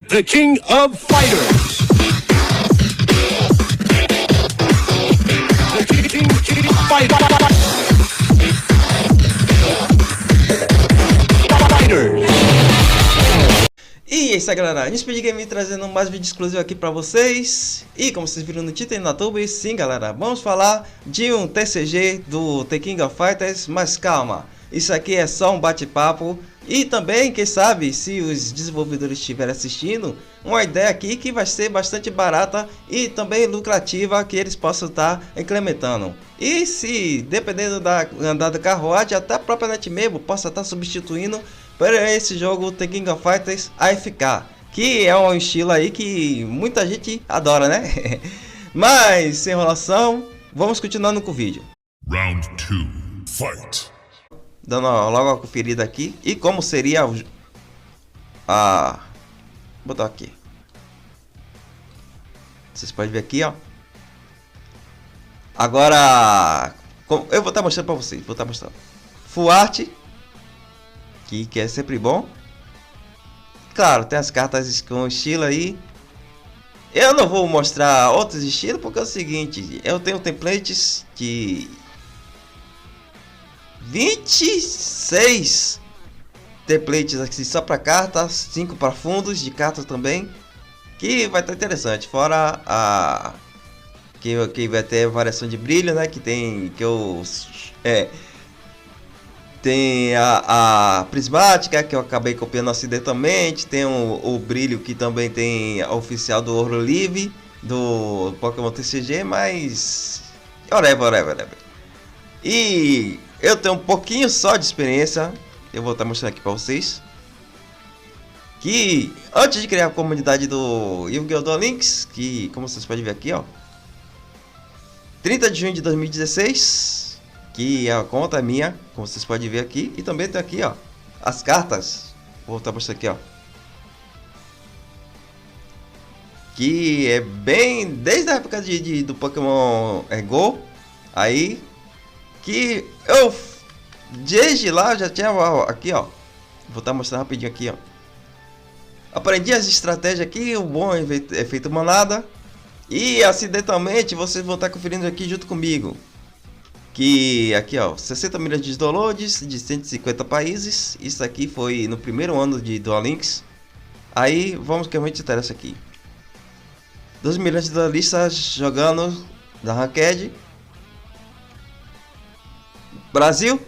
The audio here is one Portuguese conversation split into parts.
The King of Fighters. The King Fighters. E é isso aí, galera, Speed Game trazendo mais vídeo exclusivo aqui pra vocês. E como vocês viram no título e na thumb, sim, galera, vamos falar de um TCG do The King of Fighters. Mas calma, isso aqui é só um bate-papo. E também, quem sabe, se os desenvolvedores estiverem assistindo, uma ideia aqui que vai ser bastante barata e também lucrativa, que eles possam estar implementando. E se, dependendo da andada carruagem, até a própria NET mesmo possa estar substituindo para esse jogo The King of Fighters AFK, que é um estilo aí que muita gente adora, né? Mas, sem enrolação, vamos continuando com o vídeo. Round 2, fight! Dando logo uma conferida aqui. E como seria o... Vou botar aqui. Vocês podem ver aqui, ó. Agora... eu vou estar mostrando pra vocês. Vou estar mostrando. Full Art. Que é sempre bom. Claro, tem as cartas com estilo aí. Eu não vou mostrar outros estilos porque é o seguinte. Eu tenho templates de... 26 templates aqui só para cartas, 5 para fundos de cartas também, que vai estar interessante. Fora a que vai ter variação de brilho, né? Que tem tem a prismática que eu acabei copiando acidentalmente. Tem o brilho que também tem a oficial do Ouro Livre do Pokémon TCG, mas whatever. E eu tenho um pouquinho só de experiência. Eu vou estar mostrando aqui para vocês. Que antes de criar a comunidade do Yu-Gi-Oh! Duel Links, que como vocês podem ver aqui, ó, 30 de junho de 2016, que a conta é minha, como vocês podem ver aqui. E também tem aqui, ó, as cartas. Vou estar mostrando aqui, ó, que é bem desde a época do Pokémon Go. Aí que eu desde lá já tinha aqui, ó. Vou estar mostrando rapidinho aqui, ó. Aprendi as estratégias aqui, o bom é feito manada. E acidentalmente vocês vão estar conferindo aqui junto comigo. Que aqui, ó, 60 milhões de downloads de 150 países. Isso aqui foi no primeiro ano de Duel Links. Aí vamos que realmente interessa aqui. 12 milhões de duelistas jogando da Ranked. Brasil,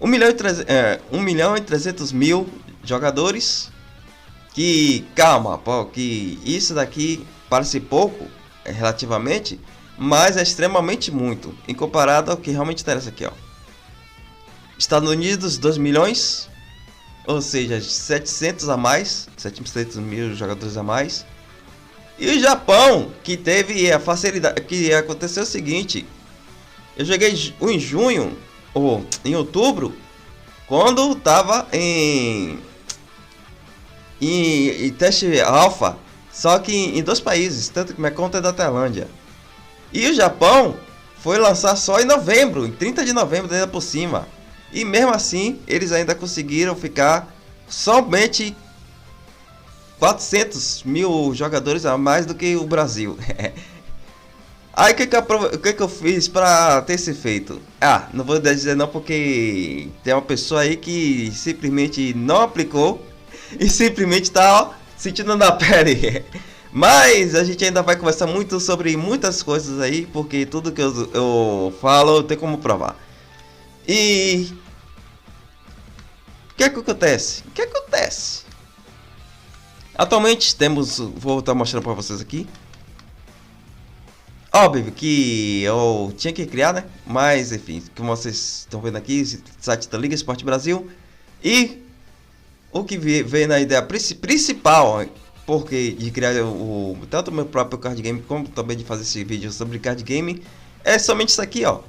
1 milhão e 300 mil jogadores. Que, calma, pô, que isso daqui parece pouco, relativamente, mas é extremamente muito, em comparado ao que realmente interessa aqui, ó. Estados Unidos, 2 milhões, ou seja, 700 a mais, 700 mil jogadores a mais. E o Japão, que teve a facilidade, que aconteceu o seguinte, eu joguei em junho, ou em outubro, quando tava em teste alfa, só que em 2 países, tanto que minha conta é da Tailândia. E o Japão foi lançar só em novembro, em 30 de novembro, ainda por cima. E mesmo assim, eles ainda conseguiram ficar somente 400 mil jogadores a mais do que o Brasil. Aí o que eu fiz pra ter esse feito? Não vou dizer não, porque tem uma pessoa aí que simplesmente não aplicou e simplesmente tá, ó, sentindo na pele. Mas a gente ainda vai conversar muito sobre muitas coisas aí, porque tudo que eu falo eu tenho como provar. E o que acontece? Atualmente temos, vou estar mostrando para vocês aqui. Óbvio que eu tinha que criar, né? Mas enfim, como vocês estão vendo aqui, esse site da Liga Esporte Brasil. E o que veio na ideia principal, porque de criar tanto o meu próprio card game, como também de fazer esse vídeo sobre card game, é somente isso aqui, ó.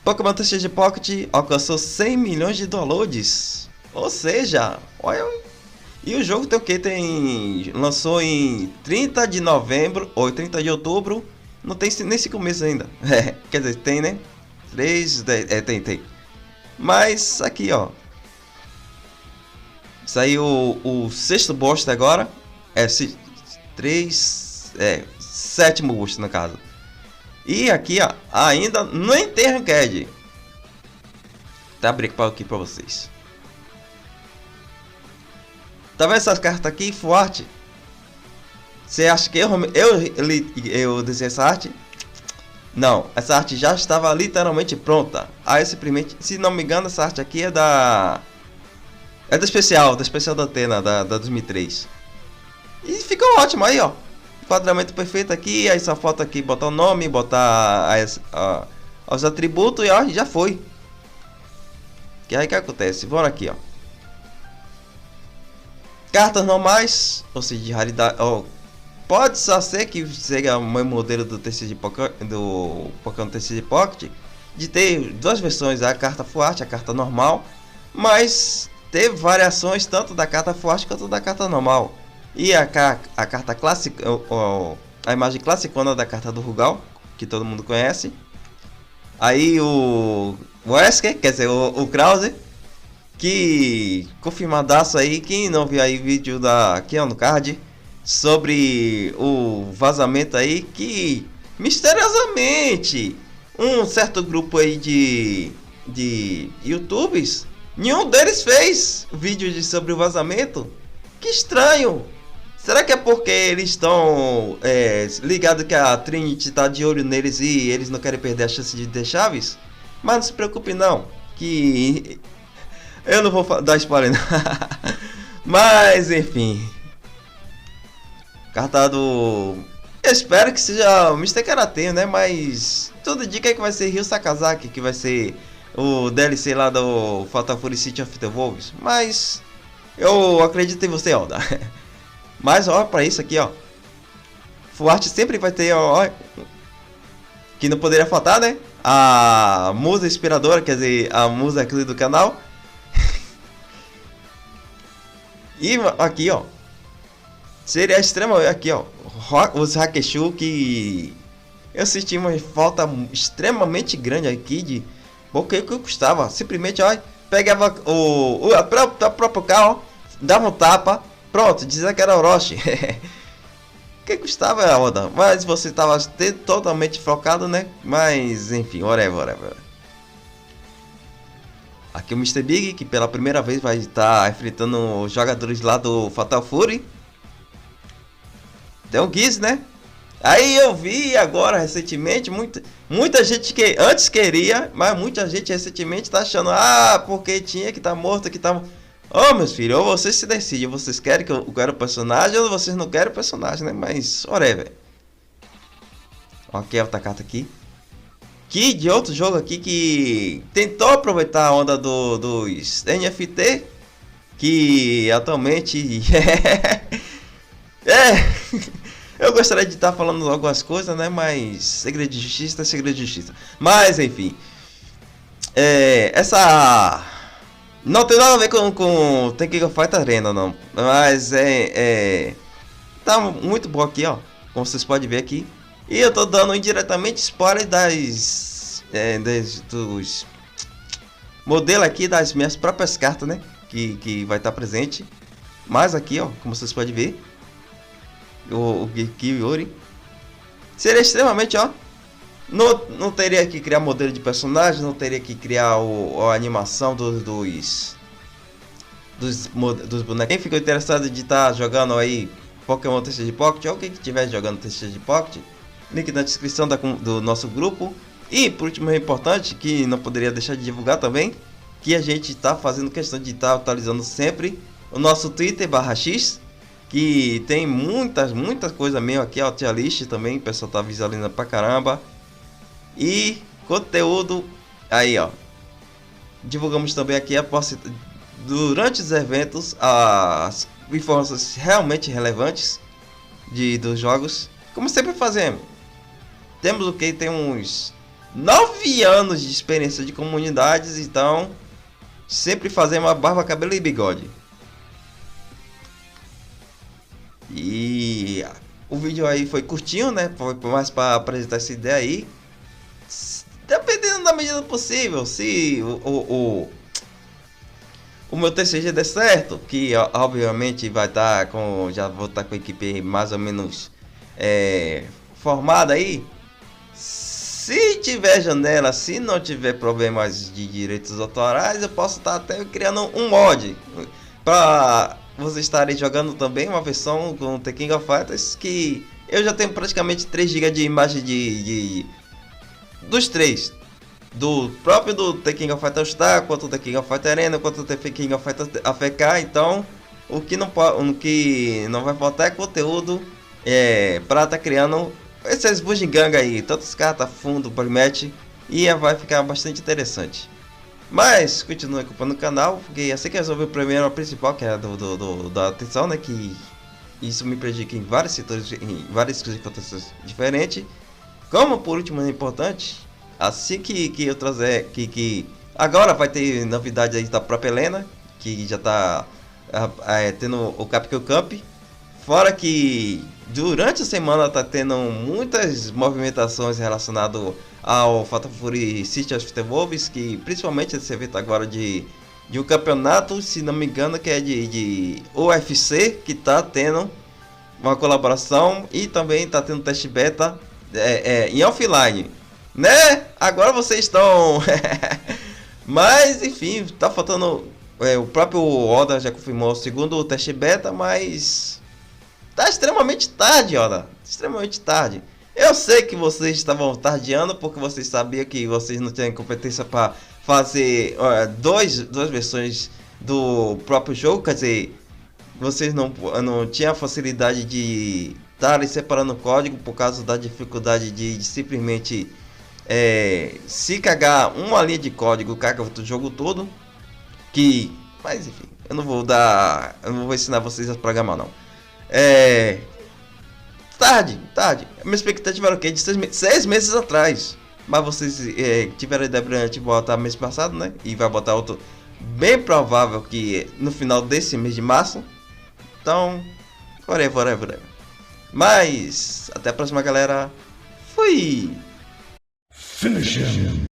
Pokémon TCG Pocket alcançou 100 milhões de downloads. Ou seja, olha. E o jogo tem o que? Lançou em 30 de novembro ou 30 de outubro. Não tem nem 5 meses ainda. Quer dizer, tem, né? 3, 10, tem. Mas aqui, ó. Saiu o 6º boss agora. sétimo boost no caso. E aqui, ó, ainda nem tem ranked. Tá abrindo aqui pra vocês. Tá vendo essas cartas aqui, full art? Você acha que eu desenhei essa arte? Não, essa arte já estava literalmente pronta. Aí simplesmente, se não me engano, essa arte aqui é da especial da Atena, da 2003. E ficou ótimo aí, ó. Enquadramento perfeito aqui, aí só falta aqui botar o nome, botar os atributos e ó, já foi. Que aí que acontece? Bora aqui, ó. Cartas normais, ou seja, de raridade. Ó, pode só ser que seja o meu modelo do TCG do Pokémon TCG Pocket, de ter duas versões, a carta Full Art, a carta normal, mas teve variações tanto da carta Full Art quanto da carta normal. E a carta clássica, a imagem classicona da carta do Rugal, que todo mundo conhece. Aí o Wesker, quer dizer, o Krause, que confirmadaço aí, quem não viu aí vídeo aqui no card, sobre o vazamento aí, que misteriosamente um certo grupo aí de YouTubers, nenhum deles fez vídeo sobre o vazamento. Que estranho! Será que é porque eles estão ligados que a Trinity tá de olho neles e eles não querem perder a chance de ter chaves? Mas não se preocupe não, que eu não vou dar spoiler não. Mas enfim, carta do... Eu espero que seja o Mr. Karate, né? Mas tudo indica que vai ser Ryu Sakazaki, que vai ser o DLC lá do Fatal Fury City of the Wolves. Mas eu acredito em você, Oda. Mas ó, pra isso aqui, ó, Full Art sempre vai ter, ó, que não poderia faltar, né? A musa inspiradora, quer dizer, a musa aqui do canal. E aqui, ó, seria extremamente, aqui, ó, os Hakeshu, que eu senti uma falta extremamente grande aqui de porque que custava. Simplesmente, ó, pegava o próprio carro, dava um tapa, pronto, dizia que era Orochi. Que custava a Oda, mas você estava totalmente focado, né? Mas enfim, whatever. Aqui o Mr. Big, que pela primeira vez vai estar enfrentando os jogadores lá do Fatal Fury. Tem um Giz, né? Aí eu vi agora recentemente, muita gente que antes queria, mas muita gente recentemente tá achando, porque tinha que estar morto, que tá... Ô, meus filhos, ou vocês se decidem, vocês querem que eu quero o personagem ou vocês não querem o personagem, né? Mas, whatever. Ok, outra carta aqui. Que de outro jogo aqui que tentou aproveitar a onda dos NFT, que atualmente eu gostaria de estar falando algumas coisas, né? Mas segredo de justiça é segredo de justiça. Mas enfim, essa não tem nada a ver com The King of Fighters Arena, não. Mas tá muito bom aqui, ó, como vocês podem ver aqui. E eu tô dando indiretamente spoiler dos modelos aqui das minhas próprias cartas, né? Que vai estar presente. Mas aqui, ó, como vocês podem ver, o Yuri seria extremamente, ó, não teria que criar modelo de personagem, não teria que criar a animação dos bonecos. Quem ficou interessado de estar jogando aí Pokémon TCG Pocket, ou quem estiver jogando TCG Pocket, link na descrição do nosso grupo. E por último, é importante, que não poderia deixar de divulgar também, que a gente está fazendo questão de estar atualizando sempre o nosso Twitter /x, que tem muitas coisas mesmo aqui, ó, tia list também, o pessoal tá visualizando pra caramba. E conteúdo aí, ó, divulgamos também aqui durante os eventos as informações realmente relevantes dos jogos, como sempre fazemos. Temos o que? Tem uns 9 anos de experiência de comunidades, então sempre fazemos a barba, cabelo e bigode. E o vídeo aí foi curtinho, né? Foi mais para apresentar essa ideia aí. Dependendo da medida possível, se o meu TCG der certo, que obviamente vai estar com, já vou estar com a equipe mais ou menos formada aí. Se tiver janela, se não tiver problemas de direitos autorais, eu posso estar até criando um mod para vocês estarem jogando também uma versão com The King of Fighters, que eu já tenho praticamente 3 GB de imagem dos três. Do próprio do The King of Fighters Star, quanto do The King of Fighters Arena, quanto do The King of Fighters AFK. Então, o que não vai faltar é conteúdo para estar criando esses bugiganga aí, tantos cartas fundo, match, e vai ficar bastante interessante. Mas continue acompanhando o canal, porque assim que resolver o problema principal, que é da atenção, né, que isso me prejudica em vários setores, em várias circunstâncias diferentes. Como por último, é importante, assim que eu trazer que agora vai ter novidade aí da própria Helena, que já tá tendo o Capcom Camp. Fora que durante a semana tá tendo muitas movimentações relacionadas ao Fatal Fury City of the Wolves, que principalmente esse evento agora de um campeonato, se não me engano, que é de UFC, que tá tendo uma colaboração e também tá tendo teste beta em offline, né? Agora vocês estão mas enfim, tá faltando o próprio Oda já confirmou o segundo teste beta, mas tá extremamente tarde, Oda, extremamente tarde. Eu sei que vocês estavam tardeando porque vocês sabiam que vocês não tinham competência para fazer duas versões do próprio jogo, quer dizer, vocês não tinham a facilidade de estarem separando o código por causa da dificuldade de simplesmente se cagar uma linha de código, caga o jogo todo. Mas enfim, eu não vou ensinar vocês a programar não. Tarde. A minha expectativa era o quê? De 6 meses atrás. Mas vocês tiveram a ideia brilhante de botar mês passado, né? E vai botar outro bem provável que no final desse mês de março. Então, whatever. Mas, até a próxima, galera. Fui! Finish him.